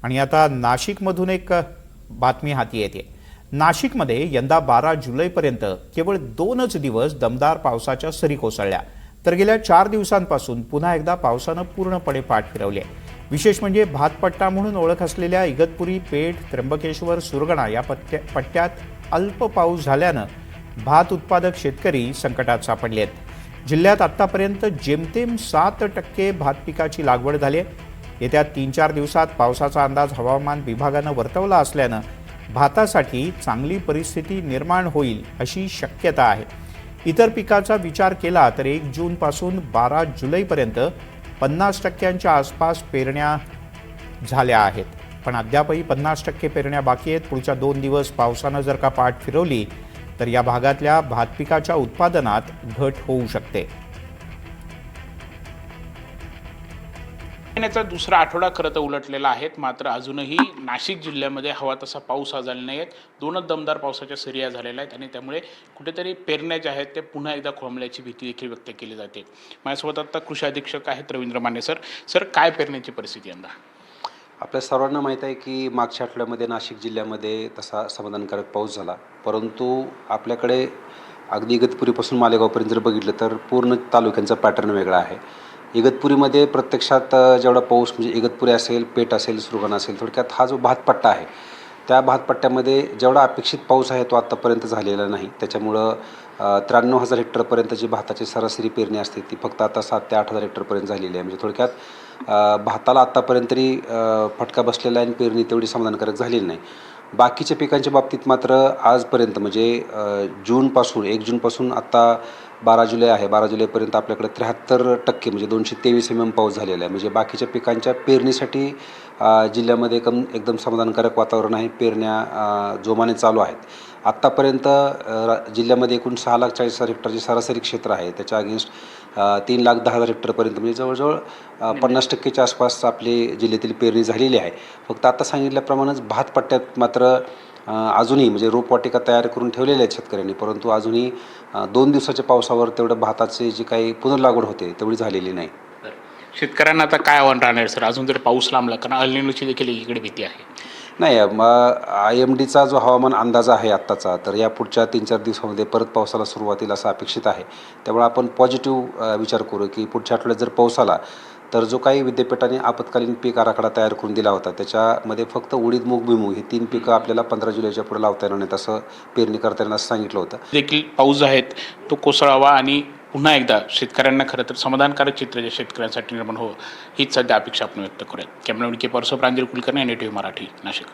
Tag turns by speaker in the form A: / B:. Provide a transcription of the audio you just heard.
A: आणि आता नाशिकमधून एक बातमी हाती येते। नाशिकमध्ये यंदा 12 जुलैपर्यंत केवळ 2च दिवस दमदार पावसाच्या सरी कोसळल्या, तर गेल्या 4 दिवसांपासून पुन्हा एकदा पावसानं पूर्णपणे पाठ फिरवली आहे। विशेष म्हणजे भातपट्टा म्हणून ओळख असलेल्या इगतपुरी, पेठ, त्र्यंबकेश्वर, सुरगाणा या पट्ट्यात अल्प पाऊस झाल्यानं भात उत्पादक शेतकरी संकटात सापडले आहेत। जिल्ह्यात आतापर्यंत जेमतेम 7% भात पिकाची लागवड झाली आहे। येत्या 3-4 दिवसात पावसाचा अंदाज हवामान विभागानं वर्तवला असल्यानं भातासाठी चांगली परिस्थिती निर्माण होईल अशी शक्यता आहे। इतर पिकाचा विचार केला तर 1 जूनपासून 12 जुलैपर्यंत 50%च्या आसपास पेरण्या झाल्या आहेत, पण अद्यापही 50% पेरण्या बाकी आहेत। पुढच्या 2 दिवस पावसानं जर का पाठ फिरवली तर या भागातल्या भात पिकाच्या उत्पादनात घट होऊ शकते।
B: महिन्याचा दुसरा आठवडा खरं तर उलटलेला आहे, मात्र अजूनही नाशिक जिल्ह्यामध्ये हवा तसा पाऊस झालेला नाही आहे। 2च दमदार पावसाच्या सरी झालेल्या आहेत आणि त्यामुळे कुठेतरी पेरण्या ज्या आहेत ते पुन्हा एकदा खोळंबल्याची भीती देखील व्यक्त केली जाते। माझ्यासोबत आता कृषी अधीक्षक आहेत रवींद्र माने सर, काय पेरण्याची परिस्थिती यंदा?
C: आपल्या सर्वांना माहीत आहे की मागच्या आठवड्यामध्ये नाशिक जिल्ह्यामध्ये तसा समाधानकारक पाऊस झाला, परंतु आपल्याकडे अगदी इगतपुरीपासून मालेगावपर्यंत जर बघितलं तर पूर्ण तालुक्यांचा पॅटर्न वेगळा आहे। इगतपुरीमध्ये प्रत्यक्षात जेवढा पाऊस म्हणजे इगतपुरी असेल, पेठ असेल, सुरगाणा असेल, थोडक्यात हा जो भातपट्टा आहे त्या भातपट्ट्यामध्ये जेवढा अपेक्षित पाऊस आहे तो आत्तापर्यंत झालेला नाही। त्याच्यामुळं 93,000 हेक्टरपर्यंत जी भाताची सरासरी पेरणी असते ती फक्त आता 7,000 ते 8,000 हेक्टरपर्यंत झालेली आहे। म्हणजे थोडक्यात भाताला आत्तापर्यंत तरी फटका बसलेला आहे आणि पेरणी तेवढी समाधानकारक झालेली नाही। बाकीच्या पिकांच्या बाबतीत मात्र आजपर्यंत म्हणजे 1 जूनपासून आत्ता 12 जुलै आहे, 12 जुलैपर्यंत आपल्याकडे 73% म्हणजे 223 mm पाऊस झालेला आहे। म्हणजे बाकीच्या पिकांच्या पेरणीसाठी जिल्ह्यामध्ये एकदम समाधानकारक वातावरण आहे। पेरण्या जोमाने चालू आहेत। आत्तापर्यंत जिल्ह्यामध्ये एकूण 6,40,000 हेक्टरचे सरासरी क्षेत्र आहे, त्याच्या अगेन्स्ट 3,10,000 हेक्टरपर्यंत म्हणजे जवळजवळ 50%च्या आसपास आपली जिल्ह्यातील पेरणी झालेली आहे। फक्त आता सांगितल्याप्रमाणेच भातपट्ट्यात मात्र अजूनही म्हणजे रोपवाटिका तयार करून ठेवलेल्या आहेत शेतकऱ्यांनी, परंतु अजूनही 2 दिवसाच्या पावसावर तेवढं भाताचे जी काही पुनर्लागवड होते तेवढी झालेली नाही।
B: शेतकऱ्यांना आता काय आव्हान राहणार सर, अजून जर पाऊस लांबला? कारण अल निनोची देखील एकीकडे भीती आहे।
C: नाही, IMDचा जो हवामान अंदाज आहे आत्ताचा, तर या पुढच्या 3-4 दिवसामध्ये परत पावसाला सुरुवात होईल असं अपेक्षित आहे। त्यामुळे आपण पॉझिटिव्ह विचार करू की पुढच्या आठवड्यात जर पाऊस आला तर जो काही विद्यापीठाने आपत्कालीन पीक आराखडा तयार करून दिला होता त्याच्यामध्ये फक्त उडीद, मूग, भुईमूग ही 3 पिकं आपल्याला 15 जुलैच्या पुढे लावता येणार नाहीत असं पेरणी करता येणार असं सांगितलं होतं।
B: देखील पाऊस जो आहे तो कोसळावा आणि पुन्हा एकदा शेतकऱ्यांना खरं तर समाधानकारक चित्र जे शेतकऱ्यांसाठी निर्माण हो, हीच सध्या अपेक्षा आपण व्यक्त करूयात। कॅमेरामॅन के परसो, प्रांजल कुलकर्णी, NDTV मराठी, नाशिक।